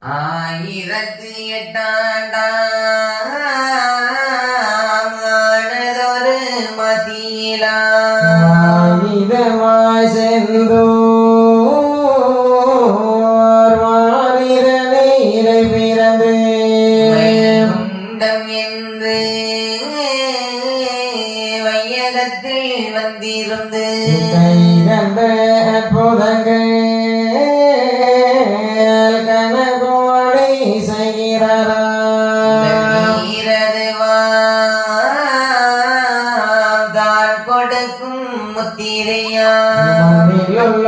1800 மதியிலா இதமாய் செந்தூர் மாநிலை பிறந்து வைகுண்டம் என்று வையகத்தில் வந்திருந்து கைகண்ட அற்புதங்கள் கனகோடை செய்கிறாரா தான் கொடுக்கும் முத்திரையா மண்ணிலுள்ள